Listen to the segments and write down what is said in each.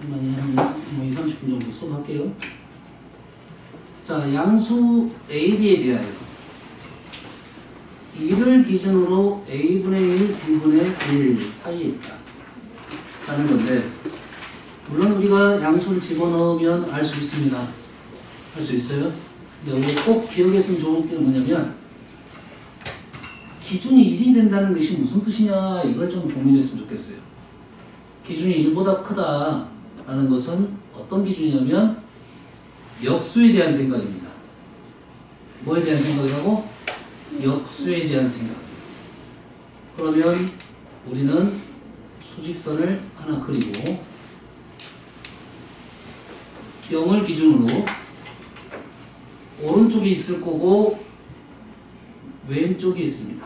많이 한 2, 30분 정도 수업할게요. 자, 양수 AB에 대하여 2를 기준으로 A분의 1, B분의 1 사이에 있다 라는 건데, 물론 우리가 양수를 집어넣으면 알 수 있습니다. 알 수 있어요? 근데 꼭 기억했으면 좋은 게 뭐냐면, 기준이 1이 된다는 것이 무슨 뜻이냐, 이걸 좀 고민했으면 좋겠어요. 기준이 1보다 크다 라는 것은 어떤 기준이냐면 역수에 대한 생각입니다. 뭐에 대한 생각이라고? 역수에 대한 생각. 그러면 우리는 수직선을 하나 그리고 0을 기준으로 오른쪽에 있을 거고 왼쪽에 있습니다.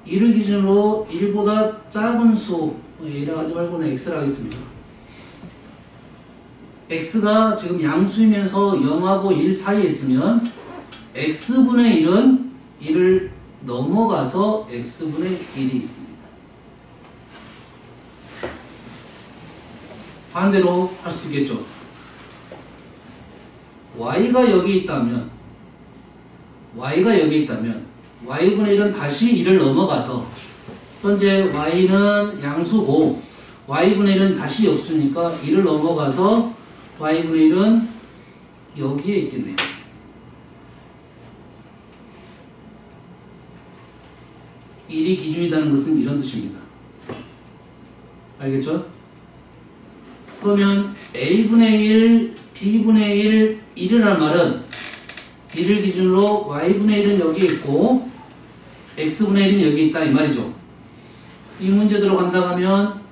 이를 기준으로 1보다 작은 수, A라 하지 말고는 X라 하겠습니다. X가 지금 양수이면서 0하고 1 사이에 있으면 X분의 1은 1을 넘어가서 X분의 1이 있습니다. 반대로 할 수도 있겠죠. Y가 여기 있다면 Y분의 1은 다시 1을 넘어가서, 현재 Y는 양수고 Y분의 1은 다시 역수니까 1을 넘어가서 Y분의 1은 여기에 있겠네요. 일이 기준이라는 것은 이런 뜻입니다. 알겠죠? 그러면 A분의 1, B분의 1, 1이라는 말은 1을 기준으로 Y분의 1은 여기에 있고 X분의 1은 여기 있다 이 말이죠. 이 문제대로 간다 하면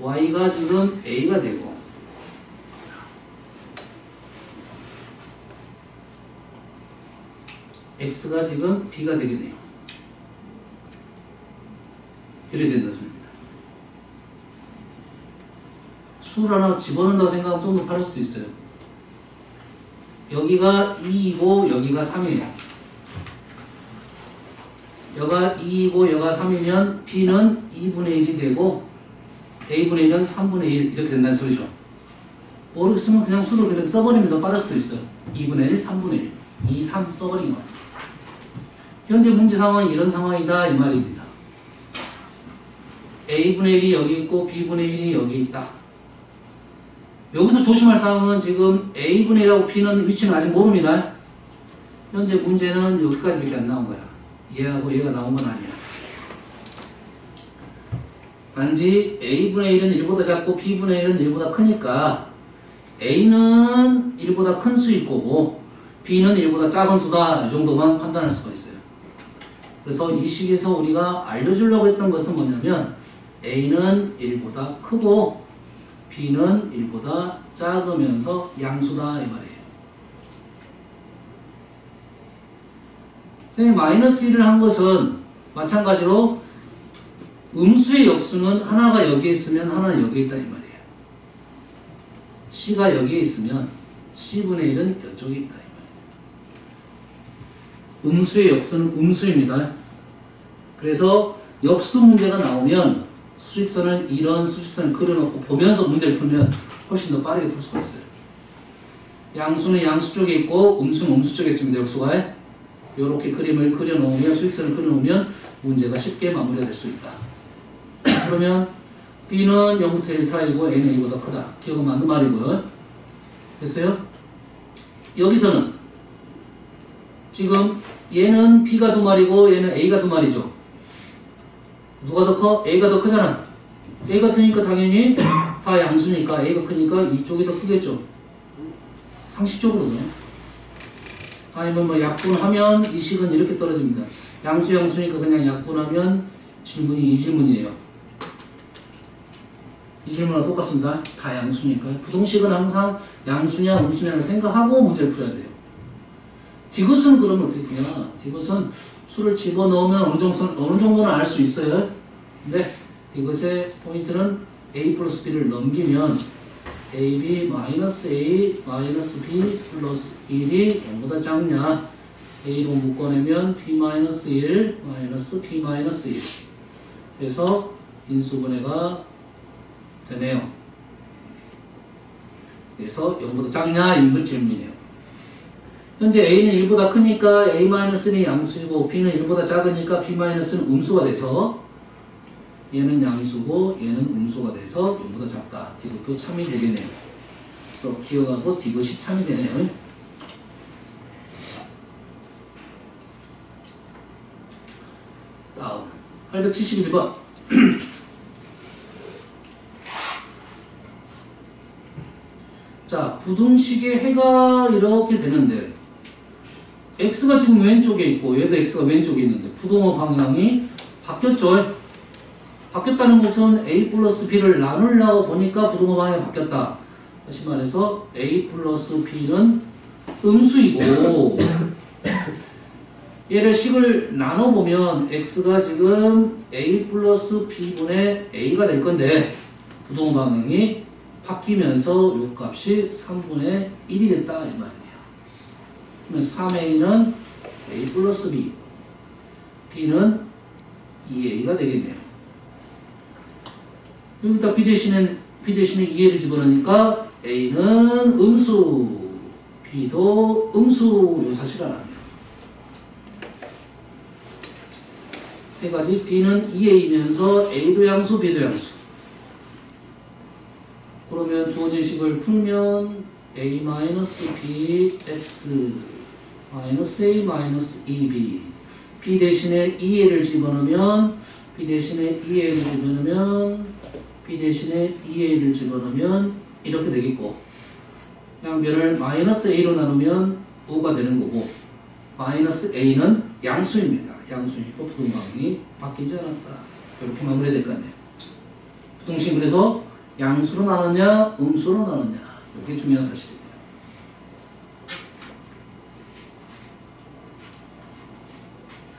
Y가 지금 A가 되고 X가 지금 B가 되겠네요. 이렇게 된다 소리입니다. 수를 하나 집어넣는다고 생각하면 좀 더 빠를 수도 있어요. 여기가 2이고 여기가 3이에요. 여기가 2이고 여기가 3이면 B는 2분의 1이 되고 A분의 1은 3분의 1 이렇게 된다는 소리죠. 모르겠으면 그냥 수를 그냥 써버리면 더 빠를 수도 있어요. 2분의 1, 3분의 1, 2, 3 써버리기만. 현재 문제 상황은 이런 상황이다 이 말입니다. A분의 1이 여기 있고 B분의 1이 여기 있다. 여기서 조심할 사항은 지금 A분의 1하고 B는 위치는 아직 모릅니다. 현재 문제는 여기까지밖에 안 나온 거야. 얘하고 얘가 나온 건 아니야. 단지 A분의 1은 1보다 작고 B분의 1은 1보다 크니까 A는 1보다 큰 수일 거고 B는 1보다 작은 수다, 이 정도만 판단할 수가 있어요. 그래서 이 식에서 우리가 알려주려고 했던 것은 뭐냐면 A는 1보다 크고 B는 1보다 작으면서 양수다 이 말이에요. 선생님 마이너스 1을 한 것은 마찬가지로 음수의 역수는 하나가 여기에 있으면 하나는 여기에 있다 이 말이에요. C가 여기에 있으면 C분의 1은 이쪽에 있다 이 말이에요. 음수의 역수는 음수입니다. 그래서 역수 문제가 나오면 수직선을 이런 수직선을 그려놓고 보면서 문제를 풀면 훨씬 더 빠르게 풀 수가 있어요. 양수는 양수 쪽에 있고 음수는 음수 쪽에 있습니다. 역수가 이렇게 그림을 그려놓으면 수직선을 그려놓으면 문제가 쉽게 마무리가 될 수 있다. 그러면 B는 0부터 1 사이고 A는 1보다 크다. 기억은 맞는 말이고요. 됐어요? 여기서는 지금 얘는 B가 두 마리고 얘는 A가 두 마리죠. 누가 더 커? A가 더 크잖아. A가 크니까 당연히 다 양수니까 A가 크니까 이쪽이 더 크겠죠. 상식적으로는. 아니면 뭐 약분하면 이 식은 이렇게 떨어집니다. 양수니까 그냥 약분하면 질문이 이 질문이에요. 이 질문과 똑같습니다. 다 양수니까. 부동식은 항상 양수냐 음수냐를 생각하고 문제를 풀어야 돼요. 디귿은 그러면 어떻게 푸냐? 디귿은 수를 집어넣으면 어느 정도는 알 수 있어요. 근데 디귿의 포인트는 A 플러스 B를 넘기면 AB 마이너스 A 마이너스 B 플러스 1이 0보다 작냐? A로 묶어내면 B 마이너스 1 마이너스 B 마이너스 1. 그래서 인수분해가 되네요. 그래서 0보다 작냐? 이걸 질문이에요. 현재 A는 1보다 크니까 A-는 양수이고 B는 1보다 작으니까 B-는 음수가 돼서 얘는 양수고 얘는 음수가 돼서 0보다 작다. 디귿도 참이 되겠네요. 그래서 기억하고 디귿이 참이 되네요. 다음 871번 자, 부등식의 해가 이렇게 되는데 x가 지금 왼쪽에 있고 얘도 x가 왼쪽에 있는데 부동호 방향이 바뀌었죠. 바뀌었다는 것은 a 플러스 b를 나누려고 보니까 부동호 방향이 바뀌었다. 다시 말해서 a 플러스 b는 음수이고 얘를 식을 나눠보면 x가 지금 a 플러스 b분의 a가 될 건데 부동호 방향이 바뀌면서 요 값이 3분의 1이 됐다 이 말이에요. 그러면 3a는 a 플러스 b, b는 2a가 되겠네요. 여기다 b 대신에 2a를 집어넣으니까 a는 음수, b도 음수 요 사실을 알았네요. 세 가지 b는 2a이면서 a도 양수, b도 양수. 그러면 주어진 식을 풀면 a-b x -a-2b b 대신에 2a를 집어넣으면 b 대신에 2a를 집어넣으면 b 대신에 2a를 집어넣으면 이렇게 되겠고 양변을 -a로 나누면 5가 되는 거고 -a는 양수입니다. 양수이고 부동방이 바뀌지 않았다. 이렇게 마무리해야 될 것 같네요. 부동식 그래서 양수로 나눴냐 음수로 나눴냐 이게 중요한 사실이에요.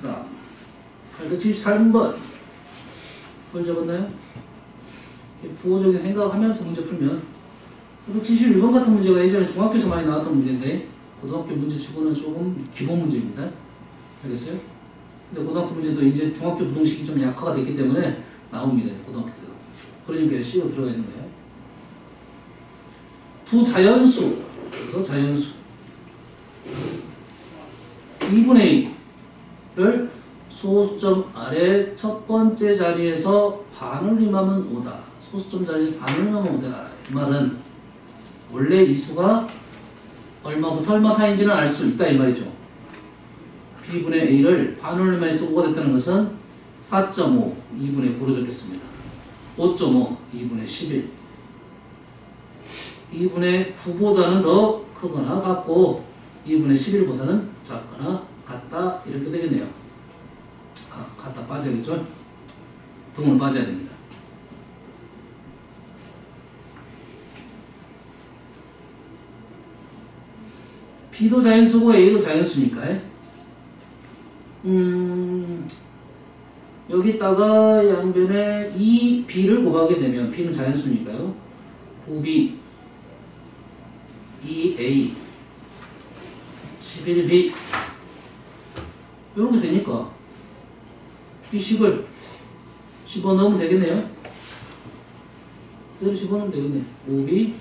다음 873번 뭘 적었나요? 부호적인 생각하면서 문제 풀면 871번 같은 문제가 예전에 중학교에서 많이 나왔던 문제인데 고등학교 문제 치고는 조금 기본 문제입니다. 알겠어요? 근데 고등학교 문제도 이제 중학교 부동식이 좀 약화가 됐기 때문에 나옵니다. 고등학교 때도. 그러니까 C로 들어가 있는 거예요. 두 자연수, 그래서 자연수 2분의 2를 소수점 아래 첫 번째 자리에서 반을 임하면 5다. 소수점 자리에서 반을 임하면 5다. 이 말은 원래 이 수가 얼마부터 얼마 사이인지는 알 수 있다 이 말이죠. b분의 a를 반을 임해서 5가 됐다는 것은 4.5, 2분의 9로 적겠습니다. 5.5, 2분의 11 2분의 9보다는 더 크거나 같고 2분의 11보다는 작거나 같다 이렇게 되겠네요. 같다 빠져야겠죠? 등은 빠져야 됩니다. B도 자연수고 A도 자연수니까 여기다가 양변에 2B를 곱하게 되면 B는 자연수니까요. 9B 2A 11B 이렇게 되니까 이 식을 집어넣으면 되겠네요. 그대로 집어넣으면 되겠네요. 5B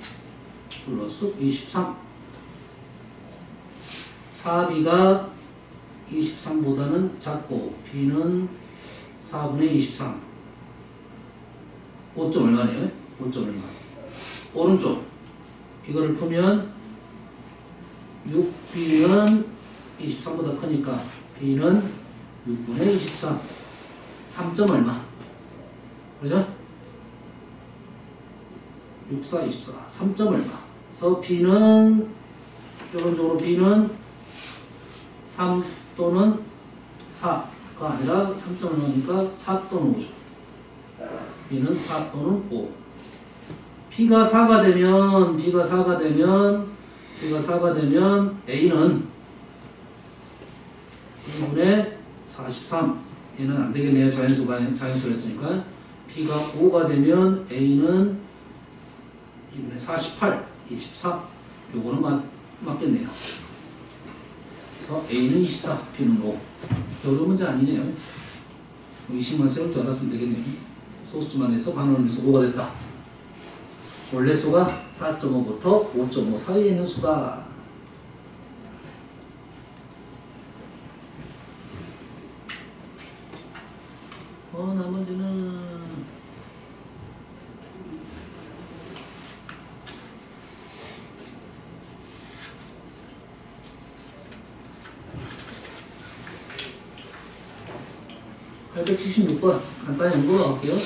플러스 23 4B가 23보다는 작고 B는 4분의 23 5점 얼마네요? 5점 얼마 오른쪽 이거를 풀면 6B는 23보다 크니까 B는 6분의 23 3점 얼마 그죠? 6, 4, 24 3점 얼마 그래서 B는 기본적으로 B는 3 또는 4가 아니라 3점 얼마니까 4 또는 5죠. B는 4 또는 5 B가 4가 되면 A는 2분의 43 얘는 안 되겠네요. 자연수를 했으니까 B가 5가 되면 A는 2분의 48, 24 요거는 맞겠네요. 그래서 A는 24, B는 5. 어려운 문제 아니네요. 20만 세울 줄 알았으면 되겠네요. 소수만 해서 반원을 해서 5가 됐다. 원래 수가 4.5부터 5.5 사이에 있는 수다. 나머지는 876번 간단히 연구해 갈게요.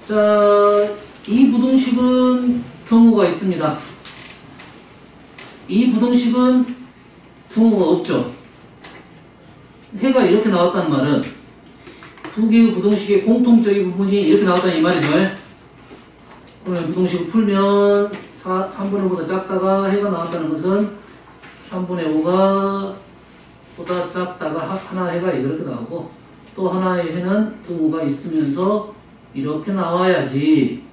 자, 이 부등식은 등호가 있습니다. 이 부등식은 등호가 없죠. 해가 이렇게 나왔다는 말은 두 개의 부등식의 공통적인 부분이 이렇게 나왔다는 이 말이죠. 그러면 부등식을 풀면 3분의 5보다 작다가 해가 나왔다는 것은 3분의 5가 보다 작다가 하나 해가 이렇게 나오고 또 하나의 해는 등호가 있으면서 이렇게 나와야지.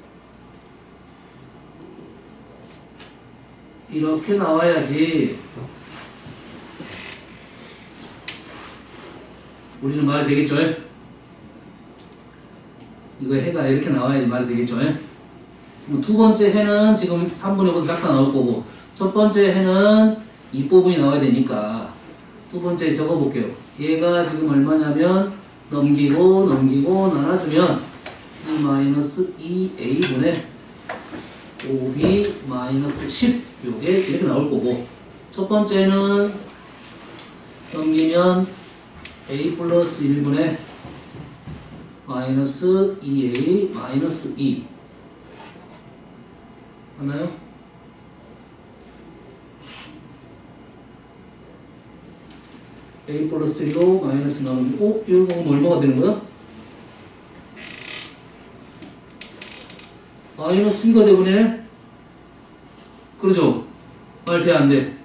이렇게 나와야지. 우리는 말이 되겠죠? 이거 해가 이렇게 나와야 말이 되겠죠? 두 번째 해는 지금 3분의 5보다 작다 나올 거고 첫 번째 해는 이 부분이 나와야 되니까 두 번째 적어볼게요. 얘가 지금 얼마냐면 넘기고 나눠주면 E 2A분의 5B 10 요게 이렇게 나올 거고 첫 번째는 넘기면 A 플러스 1분의 마이너스 2A 마이너스 2 맞나요? A 플러스 1로 마이너스 나누고 이거 얼마가 되는 거야? 마이너스 2가 되버리네? 그러죠? 말 돼, 안 돼?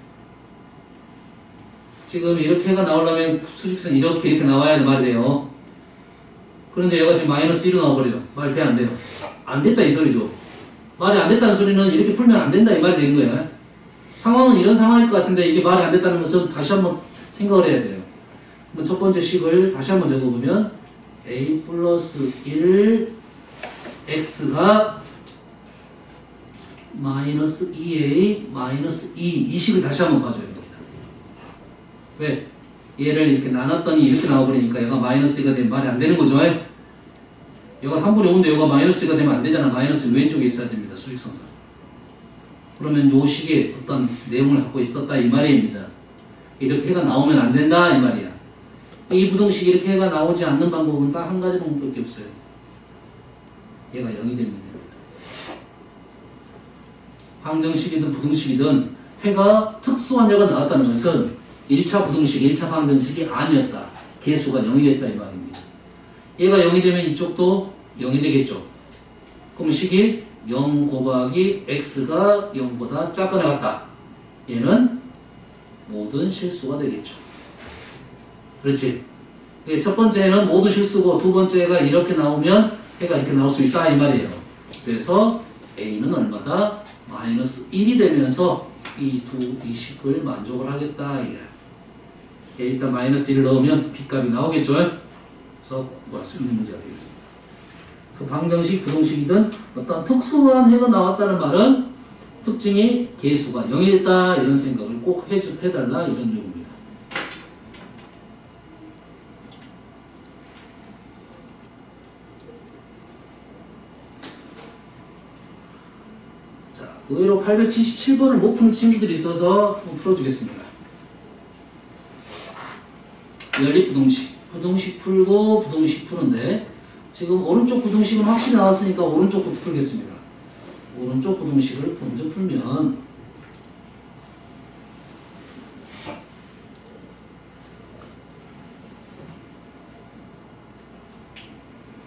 지금 이렇게가 나오려면 수직선 이렇게 나와야 말이 돼요. 그런데 얘가 지금 마이너스 1로 나와버려요. 말 돼, 안 돼요? 안 됐다 이 소리죠. 말이 안 됐다는 소리는 이렇게 풀면 안 된다 이 말이 되는 거예요. 상황은 이런 상황일 것 같은데 이게 말이 안 됐다는 것은 다시 한번 생각을 해야 돼요. 그럼 첫 번째 식을 다시 한번 적어보면 A 플러스 1 X가 마이너스 2A 마이너스 2 이 식을 다시 한번 봐줘야 됩니다. 왜? 얘를 이렇게 나눴더니 이렇게 나와버리니까 얘가 마이너스 2가 되면 말이 안 되는 거죠. 얘가 3분의 5인데 얘가 마이너스 2가 되면 안 되잖아. 마이너스 왼쪽에 있어야 됩니다. 수직선상. 그러면 요 식에 어떤 내용을 갖고 있었다 이 말입니다. 이렇게 해가 나오면 안 된다 이 말이야. 이 부등식이 이렇게 해가 나오지 않는 방법은 딱 한 가지 방법밖에 없어요. 얘가 0이 되면 됩니다. 방정식이든 부등식이든 해가 특수한 해가 나왔다는 것은 1차 부등식, 1차 방정식이 아니었다. 개수가 0이 됐다 이 말입니다. 얘가 0이 되면 이쪽도 0이 되겠죠. 그럼 식이 0 곱하기 x가 0보다 작거나 같다. 얘는 모든 실수가 되겠죠. 그렇지. 첫 번째는 모든 실수고 두 번째가 이렇게 나오면 해가 이렇게 나올 수 있다 이 말이에요. 그래서 A는 얼마다? 마이너스 1이 되면서 이 식을 만족을 하겠다. 일단 마이너스 1을 넣으면 B값이 나오겠죠. 그래서 구할 수 있는 문제가 되겠습니다. 그래서 방정식, 부등식이든 어떤 특수한 해가 나왔다는 말은 특징이 개수가 0이 됐다 이런 생각을 꼭 해달라 이런 요구입니다. 의외로 877번을 못 푸는 친구들이 있어서 한번 풀어주겠습니다. 연립부등식. 부등식 풀고 부등식 푸는데 지금 오른쪽 부등식은 확실히 나왔으니까 오른쪽부터 풀겠습니다. 오른쪽 부등식을 먼저 풀면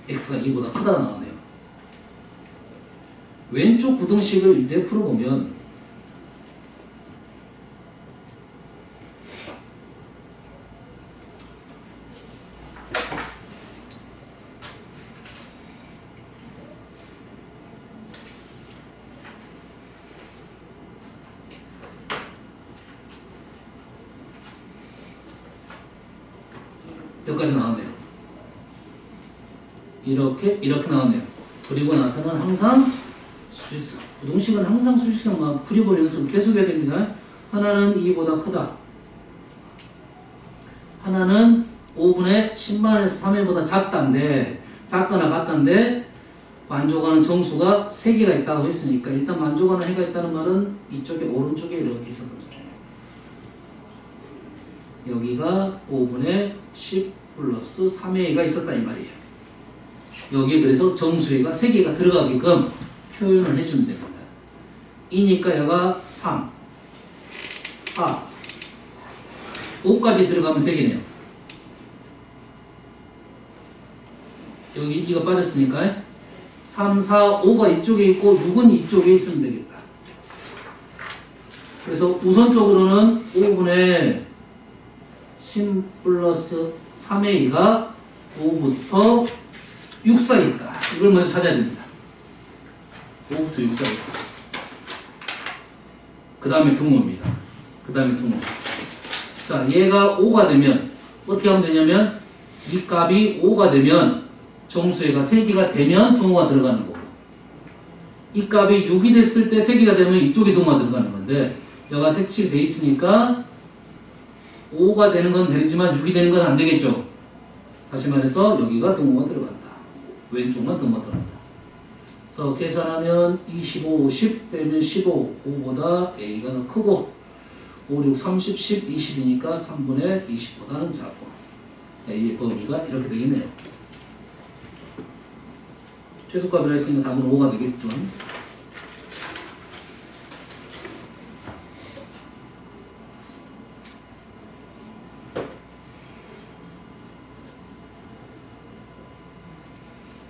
x가 2보다 크다가 나왔네요. 왼쪽 부등식을 이제 풀어보면 여기까지 나왔네요. 이렇게 나왔네요. 그리고 나서는 항상 수직선. 부동식은 항상 수직선만 그려버리는 연습을 계속해야 됩니다. 하나는 2보다 크다. 하나는 5분의 10만에서 3회보다 작거나 같다인데 만족하는 정수가 3개가 있다고 했으니까 일단 만족하는 해가 있다는 말은 이쪽에 오른쪽에 이렇게 있었던 소리예요. 여기가 5분의 10 플러스 3회가 있었다 이 말이에요. 여기에 그래서 정수회가 3개가 들어가게끔 표현을 해주면 됩니다. 2니까 여가 3, 4, 5까지 들어가면 3개네요. 여기 이거 빠졌으니까 3, 4, 5가 이쪽에 있고 6은 이쪽에 있으면 되겠다. 그래서 우선적으로는 5분의 10 플러스 3의 2가 5부터 6 사이 있다. 이걸 먼저 찾아야 됩니다. 5부터 6 사이 있다. 그 다음에 등호입니다. 자, 얘가 5가 되면 어떻게 하면 되냐면 이 값이 5가 되면 정수회가 3개가 되면 등호가 들어가는 거고 이 값이 6이 됐을 때 3개가 되면 이쪽에 등호가 들어가는 건데 여가 색칠이 돼 있으니까 5가 되는 건 되지만 6이 되는 건 안 되겠죠. 다시 말해서 여기가 등호가 들어간다. 왼쪽만 등호가 들어간다. 그래서 계산하면 25, 10 빼면 15, 5보다 A가 더 크고 5, 6, 30, 10, 20이니까 3분의 20보다는 작고 A의 범위가 이렇게 되겠네요. 최소값이라 했으니까 답은 5가 되겠죠.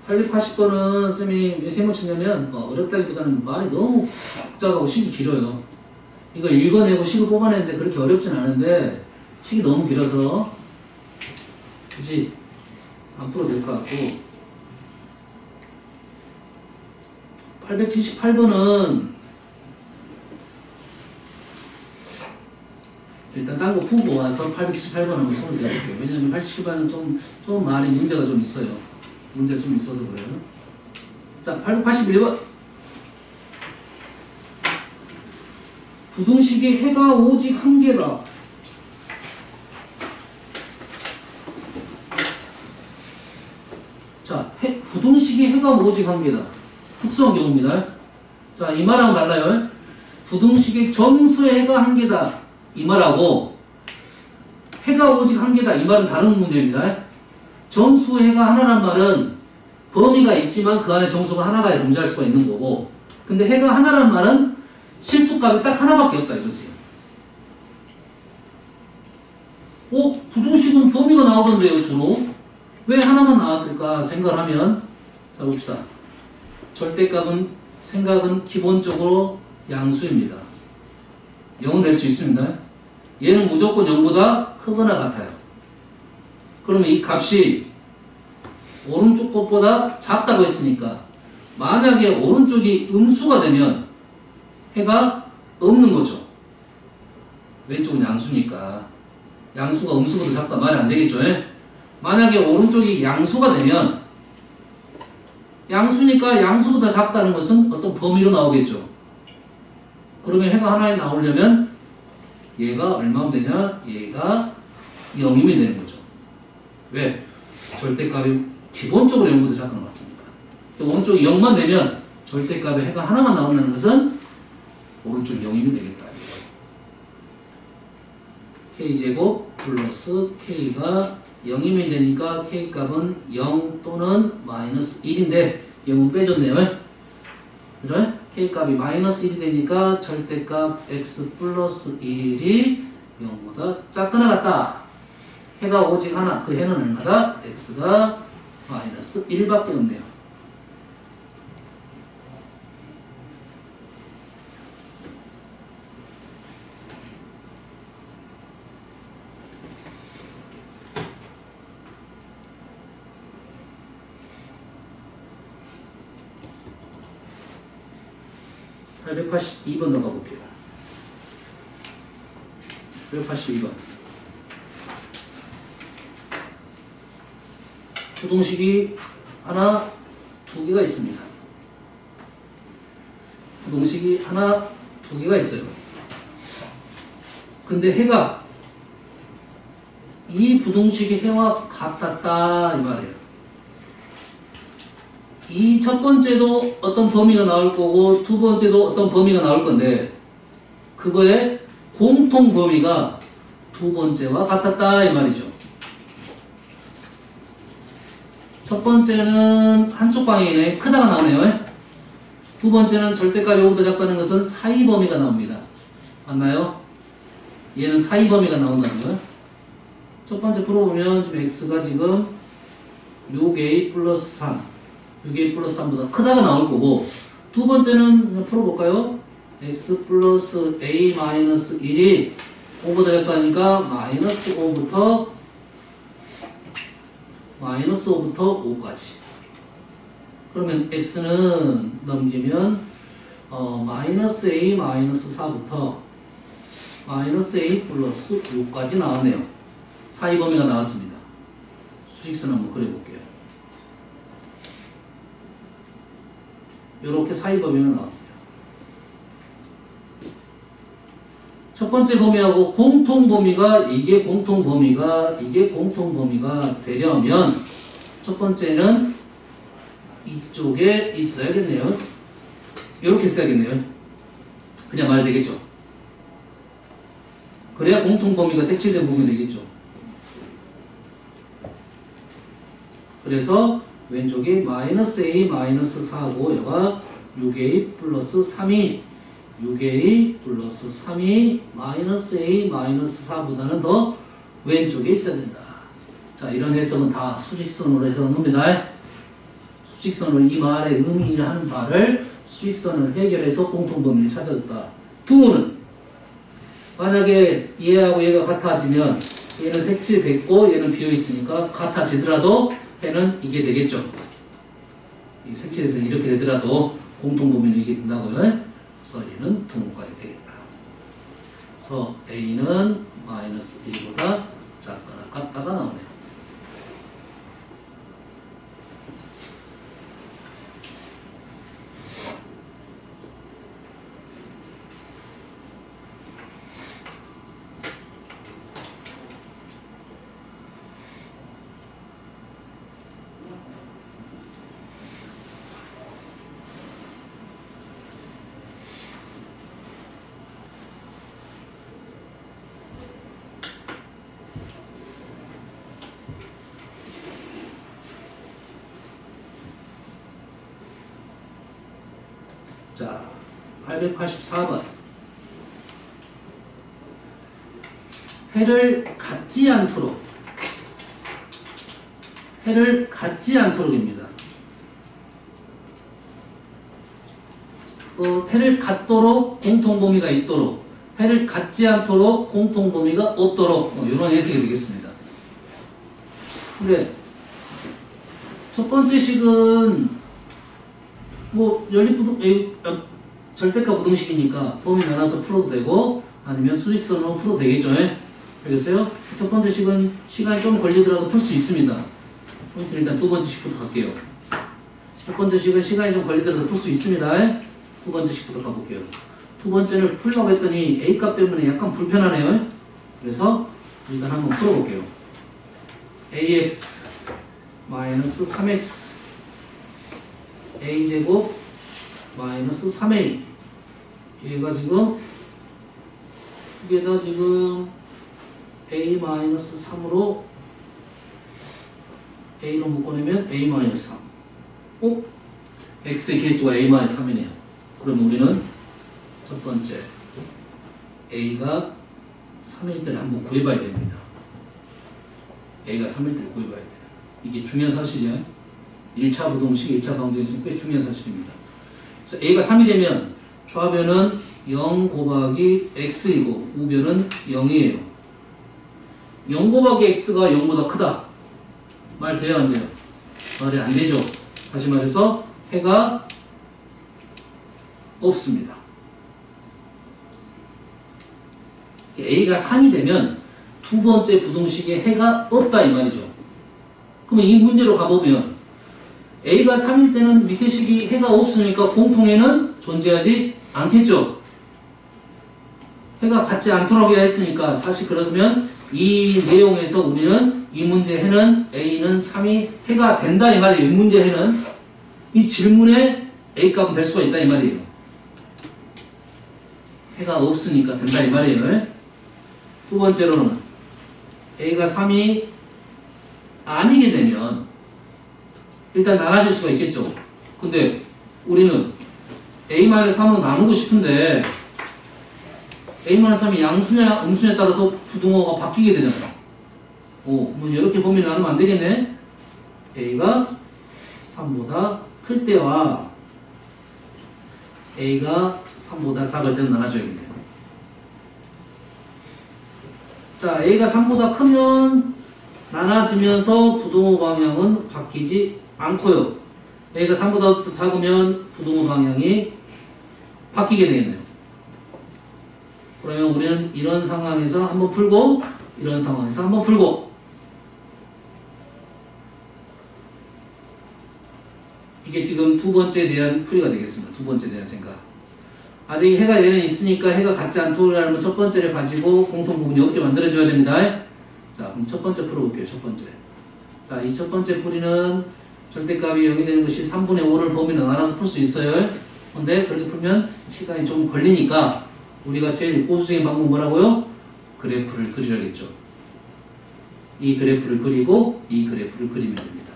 (880번은) 쌤이 왜 세모 치냐면 어렵다기보다는 말이 너무 복잡하고 식이 길어요. 이거 읽어내고 식을 뽑아내는데 그렇게 어렵진 않은데 식이 너무 길어서 굳이 안 풀어도 될 것 같고 878번은 일단 딴 거 푸고 와서 878번 한번 손을 대볼게요. 왜냐면 87번은 좀 많이 문제가 좀 있어요. 문제가 좀 있어서 그래요. 자, 881번. 부등식의 해가 오직 한 개다. 자, 부등식의 해가 오직 한 개다. 특수한 경우입니다. 자, 이 말하고 달라요. 부등식의 정수의 해가 한 개다. 이 말하고 해가 오직 한 개다. 이 말은 다른 문제입니다. 정수의 해가 하나란 말은 범위가 있지만 그 안에 정수가 하나가 존재할 수가 있는 거고 근데 해가 하나란 말은 실수값이 딱 하나밖에 없다 이거지. 부등식은 범위가 나오던데요 주로. 왜 하나만 나왔을까 생각하면 자 봅시다. 절대값은 생각은 기본적으로 양수입니다. 0은 될 수 있습니다. 얘는 무조건 0보다 크거나 같아요. 그러면 이 값이 오른쪽 것보다 작다고 했으니까 만약에 오른쪽이 음수가 되면 해가 없는 거죠. 왼쪽은 양수니까 양수가 음수보다 작다 말이 안 되겠죠. 만약에 오른쪽이 양수가 되면 양수니까 양수보다 작다는 것은 어떤 범위로 나오겠죠. 그러면 해가 하나에 나오려면 얘가 얼마면 되냐? 얘가 0이면 되는 거죠. 왜? 절대값이 기본적으로 0보다 작은 것 같습니다. 오른쪽이 0만 되면 절대값에 해가 하나만 나온다는 것은 오른쪽이 0이면 되겠다. k제곱 플러스 k가 0이면 되니까 k값은 0 또는 마이너스 1인데 0은 빼줬네요. 그죠? k값이 마이너스 1이 되니까 절대값 x 플러스 1이 0보다 작거나 같다. 해가 오직 하나, 그 해는 얼마다? x가 마이너스 1밖에 없네요. (882번) 넘어가 볼게요. 882번. 부동식이 하나, 두 개가 있습니다. 부동식이 하나, 두 개가 있어요. 근데 해가 이 부동식의 해와 같았다 이 말이에요. 이 첫 번째도 어떤 범위가 나올 거고 두 번째도 어떤 범위가 나올 건데 그거의 공통 범위가 두 번째와 같았다 이 말이죠. 첫 번째는 한쪽 방향이네. 크다가 나오네요. 두 번째는 절대값이 5보다 작다는 것은 사이 범위가 나옵니다. 맞나요? 얘는 사이 범위가 나온다고요. 첫 번째 풀어보면 지금 x가 지금 6a 플러스 3 6a 플러스 3보다 크다가 나올 거고 두 번째는 그냥 풀어볼까요? x 플러스 a 마이너스 1이 5보다 작다니까 마이너스 5부터 5까지. 그러면 x는 넘기면 마이너스 a 마이너스 4부터 마이너스 a 플러스 5까지 나왔네요. 사이 범위가 나왔습니다. 수직선 한번 그려볼게요. 이렇게 사이 범위가 나왔어요. 첫 번째 범위하고 공통 범위가 이게 공통 범위가 되려면 첫 번째는 이쪽에 있어야겠네요. 이렇게 써야겠네요. 그냥 말 되겠죠. 그래야 공통 범위가 색칠된 부분이 되겠죠. 그래서 왼쪽이 마이너스 a 마이너스 4고 여가 6a 플러스 3이 6a 플러스 3이 마이너스 a 마이너스 4보다는 더 왼쪽에 있어야 된다. 자, 이런 해석은 다 수직선으로 해석한 겁니다. 수직선으로 이 말의 의미하는 바를 수직선을 해결해서 공통범위를 찾아줬다. 등호는 만약에 얘하고 얘가 같아지면 얘는 색칠됐고 얘는 비어있으니까 같아지더라도 해는 이게 되겠죠. 이 색칠해서 이렇게 되더라도 공통범위는 이게 된다고요. 그래서 얘는 등호까지 되겠다. 그래서 a는 마이너스 1보다 작거나 같다가 나오네요. 자, 884번. 해를 갖지 않도록입니다. 해를 갖도록 공통범위가 있도록, 해를 갖지 않도록 공통범위가 없도록, 이런 해석이 되겠습니다. 근데 첫 번째 식은 절대값 부등식이니까 범위 나눠서 풀어도 되고 아니면 수직선으로 풀어도 되겠죠. 알겠어요? 첫 번째 식은 시간이 좀 걸리더라도 풀 수 있습니다. 일단 두 번째 식부터 갈게요. 첫 번째 식은 시간이 좀 걸리더라도 풀 수 있습니다. 두 번째 식부터 가볼게요. 두 번째를 풀려고 했더니 A값 때문에 약간 불편하네요. 그래서 일단 한번 풀어볼게요. AX 마이너스 3X a제곱 마이너스 3a 얘가 지금 이게다 지금 a 마이너스 3으로 a로 묶어내면 a 마이너스 3 x의 개수가 a 마이너스 3이네요. 그럼 우리는 첫 번째 a가 3일 때를 한번 구해봐야 됩니다. a가 3일 때를 구해봐야 돼요. 이게 중요한 사실이야. 1차 부동식, 1차 방정식 꽤 중요한 사실입니다. 그래서 a가 3이 되면 좌변은 0 곱하기 x이고 우변은 0이에요. 0 곱하기 x가 0보다 크다. 말 돼요, 안 돼요? 말이 안 되죠. 다시 말해서 해가 없습니다. a가 3이 되면 두 번째 부동식에 해가 없다 이 말이죠. 그러면 이 문제로 가보면 A가 3일 때는 밑에 식이 해가 없으니까 공통해는 존재하지 않겠죠. 해가 같지 않도록 했으니까 사실 그렇으면 이 내용에서 우리는 이 문제 해는 A는 3이 해가 된다 이 말이에요. 이 문제 해는 이 질문에 A 값은 될 수가 있다 이 말이에요. 해가 없으니까 된다 이 말이에요. 두 번째로는 A가 3이 아니게 되면 일단 나눠질 수가 있겠죠. 근데 우리는 A-3으로 나누고 싶은데 A-3이 양수냐 음수냐에 따라서 부등호가 바뀌게 되잖아요. 그러면 이렇게 범위 나누면 안 되겠네. A가 3보다 클 때와 A가 3보다 작을 때는 나눠줘야겠네요. 자, A가 3보다 크면 나눠지면서 부등호 방향은 바뀌지 않고요. A가 3보다 작으면 부등호 방향이 바뀌게 되겠네요. 그러면 우리는 이런 상황에서 한번 풀고 이런 상황에서 한번 풀고 이게 지금 두 번째에 대한 풀이가 되겠습니다. 두 번째에 대한 생각. 아직 해가 얘는 있으니까 해가 같지 않다면 첫 번째를 가지고 공통 부분이 없게 만들어줘야 됩니다. 자, 그럼 첫 번째 풀어볼게요. 첫 번째. 자, 이 첫 번째 풀이는 절대값이 0이 되는 것이 3분의 5를 범위로 나눠서 풀 수 있어요. 근데 그렇게 풀면 시간이 좀 걸리니까 우리가 제일 보수적인 방법은 뭐라고요? 그래프를 그리라겠죠. 이 그래프를 그리고 이 그래프를 그리면 됩니다.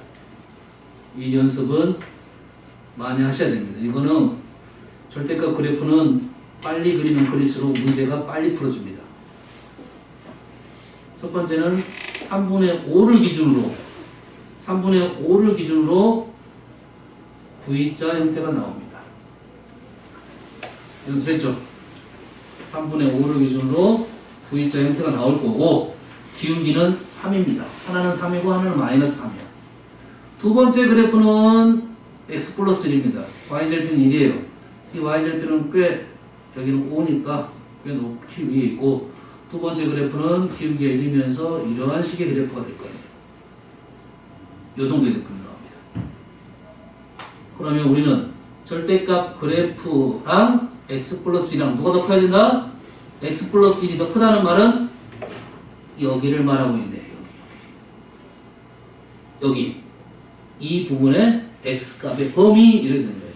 이 연습은 많이 하셔야 됩니다. 이거는 절대값 그래프는 빨리 그리면 그릴수록 문제가 빨리 풀어집니다. 첫 번째는 3분의 5를 기준으로 V자 형태가 나옵니다. 연습했죠? 3분의 5를 기준으로 V자 형태가 나올 거고 기울기는 3입니다. 하나는 3이고 하나는 마이너스 3이야. 두 번째 그래프는 x 플러스 1입니다. y절편은 1이에요. 이 y절편은 꽤 여기는 5니까 꽤 높이 위에 있고 두 번째 그래프는 기울기가 1이면서 이러한 식의 그래프가 될 거예요. 이 정도의 느낌이 나옵니다. 그러면 우리는 절대값 그래프랑 x 플러스 1이랑 누가 더 커야 된다? x 플러스 1이 더 크다는 말은 여기를 말하고 있네요. 여기 이 부분에 x값의 범위 이렇게 되는 거예요.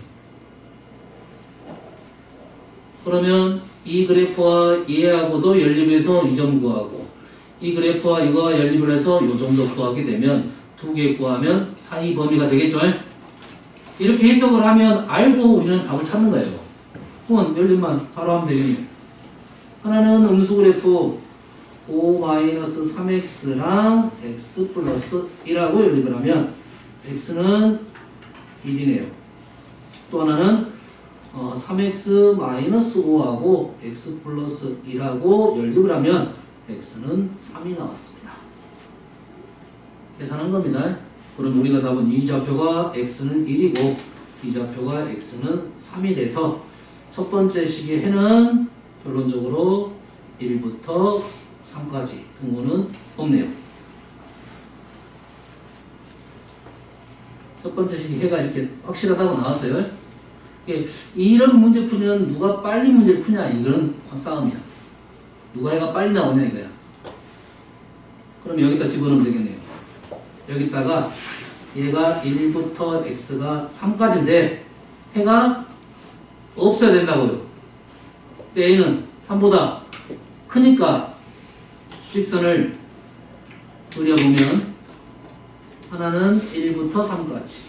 그러면 이 그래프와 얘하고도 연립해서 이 점 구하고 이 그래프와 이거와 연립을 해서 이 정도 구하게 되면 두 개 구하면 사이 범위가 되겠죠. 이렇게 해석을 하면 알고 우리는 답을 찾는 거예요. 그러면 연립만 바로 하면 되겠네요. 하나는 음수 그래프 5-3x랑 x 플러스 1하고 연립을 하면 x는 1이네요. 또 하나는 3x-5하고 x 플러스 1하고 연립을 하면 x는 3이 나왔습니다. 계산한 겁니다. 그럼 우리가 답은 이 좌표가 x는 1이고 이 좌표가 x는 3이 돼서 첫 번째 식의 해는 결론적으로 1부터 3까지 등호는 없네요. 첫 번째 식의 해가 이렇게 확실하다고 나왔어요. 이런 문제 풀이는 누가 빨리 문제를 푸냐 이런 싸움이야. 누가 해가 빨리 나오냐 이거야. 그럼 여기다 집어넣으면 되겠네요. 여기다가 얘가 1부터 x가 3까지인데 해가 없어야 된다고요. a는 3보다 크니까 수직선을 그려보면 하나는 1부터 3까지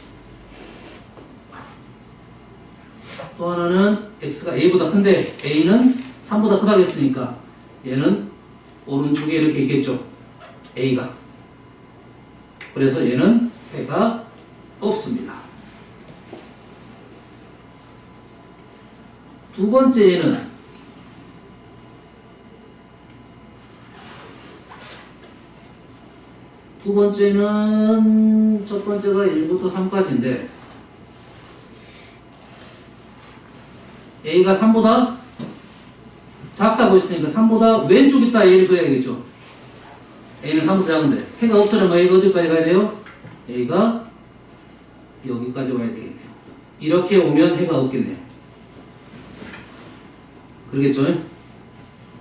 또 하나는 x가 a보다 큰데 a는 3보다 크다고 했으니까 얘는 오른쪽에 이렇게 있겠죠. a가. 그래서 얘는 해가 없습니다. 두 번째 얘는 첫 번째가 1부터 3까지인데 a가 3보다 작다고 했으니까 3보다 왼쪽에다 얘를 그려야겠죠. a는 3보다 작은데 해가 없으려면 a가 어디까지 가야 돼요? A가 여기까지 와야 되겠네요. 이렇게 오면 해가 없겠네요. 그러겠죠?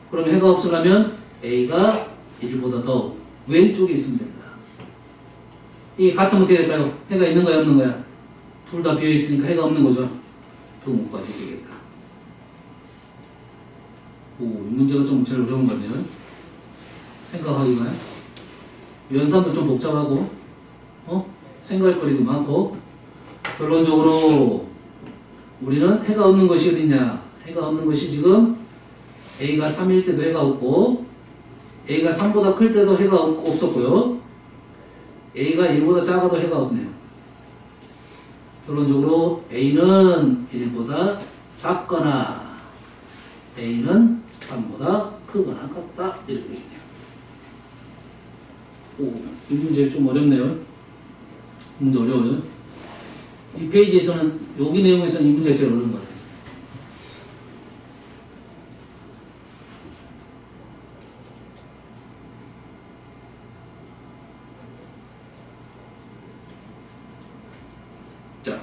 그럼 해가 없으려면 A가 1보다 더 왼쪽에 있으면 됩니다. 이게 같으면 어떻게 될까요? 해가 있는 거야, 없는 거야? 둘 다 비어 있으니까 해가 없는 거죠. 등호까지 되겠다. 오, 이 문제가 좀 제일 어려운 것 같네요. 생각하기가. 연산도 좀 복잡하고, 생각할 거리도 많고, 결론적으로 우리는 해가 없는 것이 어딨냐? 해가 없는 것이 지금 A가 3일 때도 해가 없고, A가 3보다 클 때도 해가 없었고요. A가 1보다 작아도 해가 없네요. 결론적으로 A는 1보다 작거나 A는 3보다 크거나 같다. 이렇게 되겠네요. 오, 이 문제 좀 어렵네요. 문제 어려워요. 이 페이지에서는, 여기 내용에서는 이 문제가 제일 어려운 것 같아요. 자,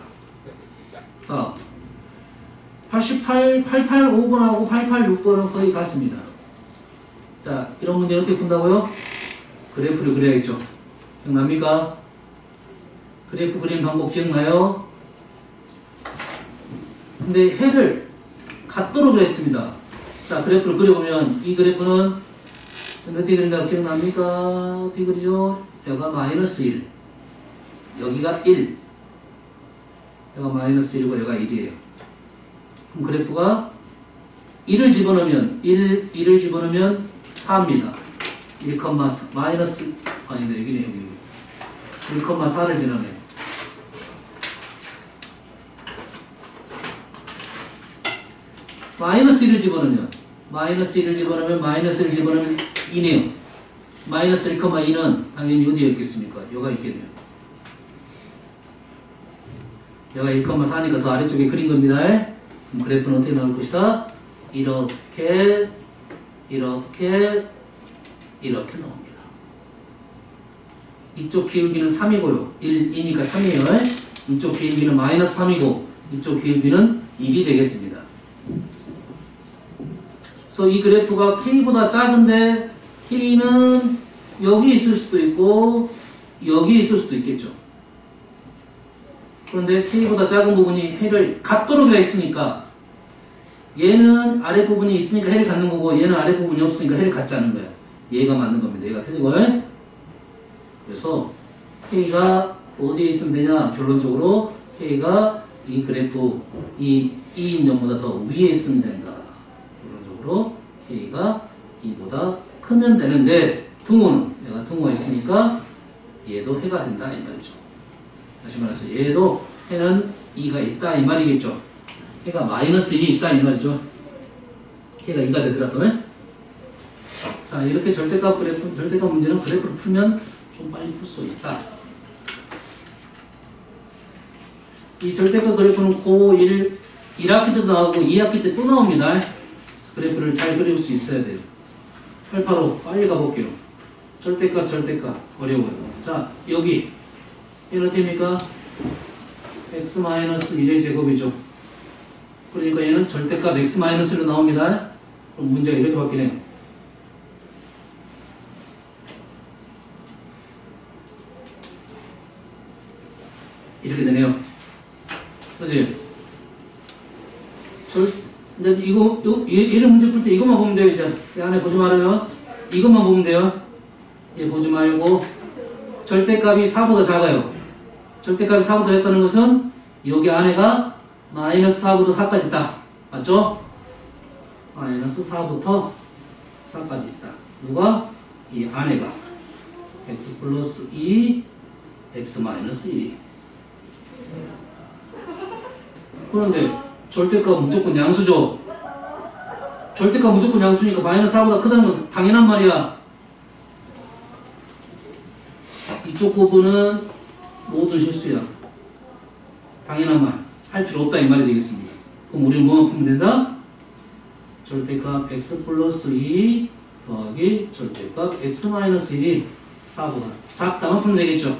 885번하고 886번은 거의 같습니다. 자, 이런 문제는 어떻게 푼다고요? 그래프를 그려야겠죠. 기억납니까? 그래프 그림 방법 기억나요? 근데 해를 같도록 그렸습니다. 자, 그래프를 그려보면 이 그래프는 어떻게 그린다 기억납니까? 어떻게 그리죠? 여기가 마이너스 1, 여기가 1, 여기가 마이너스 1이고 여기가 1이에요. 그럼 그래프가 1을 집어넣으면 1을 집어넣으면 4입니다. 1, 마이너스, 아니다, 여기네, 여기. 1,4를 지나네요. 마이너스 1을 집어넣으면, 마이너스 1을 집어넣으면 2네요. 마이너스 1,2는 당연히 어디에 있겠습니까? 여기가 있겠네요. 여기가 1,4니까 더 아래쪽에 그린 겁니다. 그럼 그래프는 어떻게 나올 것이다? 이렇게 나옵니다. 이쪽 기울기는 3이고요. 2니까 3이에요. 이쪽 기울기는 마이너스 3이고 이쪽 기울기는 1이 되겠습니다. 그래서 이 그래프가 K보다 작은데 K는 여기 있을 수도 있고 여기 있을 수도 있겠죠. 그런데 K보다 작은 부분이 해를 갖도록 되어 있으니까 얘는 아랫부분이 있으니까 해를 갖는 거고 얘는 아랫부분이 없으니까 해를 갖지 않는 거야. 얘가 맞는 겁니다. 얘가 틀린 거예요. 그래서 K가 어디에 있으면 되냐? 결론적으로 K가 이 그래프 이 인정보다 더 위에 있으면 된다. 결론적으로 K가 2보다 크면 되는데 등호는 내가 등호가 있으니까 얘도 해가 된다 이 말이죠. 다시 말해서 얘도 해는 2가 있다 이 말이겠죠. 해가 마이너스 1이 있다 이 말이죠. 해가 2가 되더라도. 자, 이렇게 절대값 문제는 그래프를 풀면 좀 빨리 풀 수 있다. 이 절대값 그래프는 고1 1학기 때도 나오고 2학기 때 또 나옵니다. 그래프를 잘 그릴 수 있어야 돼요. 885 빨리 가볼게요. 절대값 어려워요. 자, 여기 얘는 어떻게입니까? x-1의 제곱이죠. 그러니까 얘는 절대값 x-로 나옵니다. 그럼 문제가 이렇게 바뀌네요. 이렇게 되네요. 그렇지? 이제 얘를 문제 풀 때 이것만 보면 돼요. 이제 이 안에 보지 말아요. 이것만 보면 돼요. 얘 보지 말고 절대값이 4보다 작아요. 절대값이 4보다 작다는 것은 여기 안에가 마이너스 4부터 4까지 있다. 맞죠? 마이너스 4부터 4까지 있다. 누가? 이 안에가 x 플러스 2, x 마이너스 1이. 그런데 절대값 무조건 양수죠. 절대값 무조건 양수니까 마이너스 4보다 크다는 것은 당연한 말이야. 이쪽 부분은 모두 실수야. 당연한 말. 할 필요 없다 이 말이 되겠습니다. 그럼 우리는 뭐만 풀면 된다? 절대값 x 플러스 2 더하기 절대값 x 마이너스 1이 4보다 작다만 풀면 되겠죠.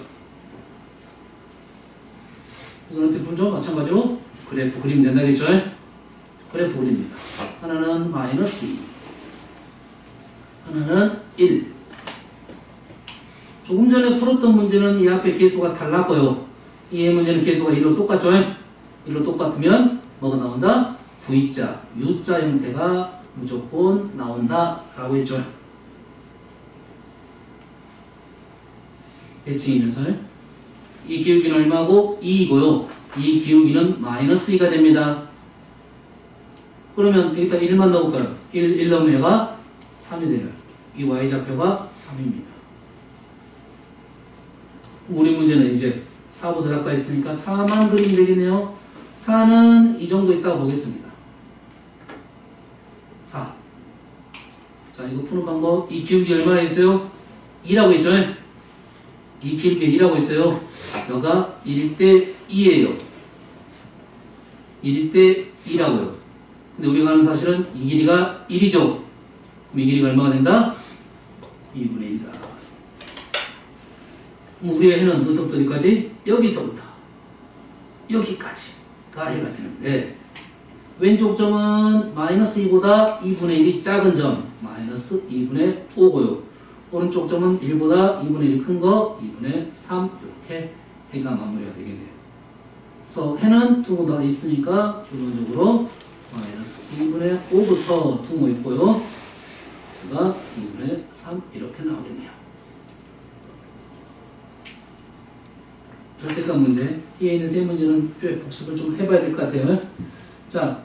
이거는 분조 마찬가지로 그래프 그리면 된다겠죠? 그래프 그립니다. 하나는 마이너스 2, 하나는 1. 조금 전에 풀었던 문제는 이 앞에 개수가 달랐고요. 이 문제는 개수가 1로 똑같죠? 1로 똑같으면 뭐가 나온다? V자, U자 형태가 무조건 나온다 라고 했죠. 대칭 이면설. 이 기울기는 얼마고? 2이고요. 이 기울기는 마이너스 2가 됩니다. 그러면 일단 1만 넣을까요? 1 넣으면 얘가 3이 되면 이 y좌표가 3입니다. 우리 문제는 이제 4보다 작가 있으니까 4만 그리면 되겠네요. 4는 이 정도 있다고 보겠습니다. 4. 자, 이거 푸는 방법. 이 기울기 얼마나 있어요? 2라고 했죠? 이 기울기 2라고 했어요. 여가 1일 때 2예요. 1일 때 2라고요. 근데 우리가 아는 사실은 이 길이가 1이죠. 그럼 이 길이가 얼마가 된다? 2분의 1이다. 우리가 해는 어디서부터 어디까지? 여기서부터 여기까지가 해가 되는데 왼쪽 점은 마이너스 2보다 2분의 1이 작은 점 마이너스 2분의 5고요. 오른쪽 점은 1보다 2분의 1이 큰 거 2분의 3 이렇게 해가 마무리가 되겠네요. 그래서 해는 두고 다 있으니까 기본적으로 마이너스 2분의 5부터 두고 있고요. x가 2분의 3 이렇게 나오겠네요. 절대값 문제, T에 있는 세 문제는 꽤 복습을 좀 해봐야 될 것 같아요. 자,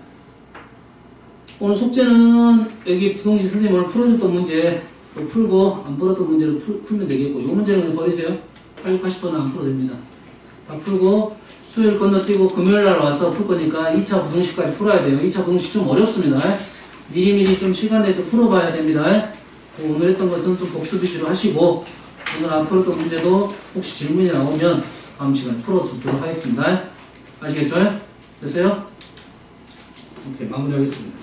오늘 숙제는 여기 부동식 선생님 오늘 풀어줬던 문제 풀고 안 풀었던 문제를 풀면 되겠고 이 문제는 그냥 버리세요. 80%는 안 풀어도 됩니다. 다 풀고 수요일 건너뛰고 금요일날 와서 풀 거니까 2차 부동식까지 풀어야 돼요. 2차 부동식 좀 어렵습니다. 미리미리 좀 시간 내서 풀어봐야 됩니다. 오늘 했던 것은 좀 복습 위주로 하시고 오늘 안 풀었던 문제도 혹시 질문이 나오면 다음 시간에 풀어주도록 하겠습니다. 아시겠죠? 됐어요? 오케이, 마무리하겠습니다.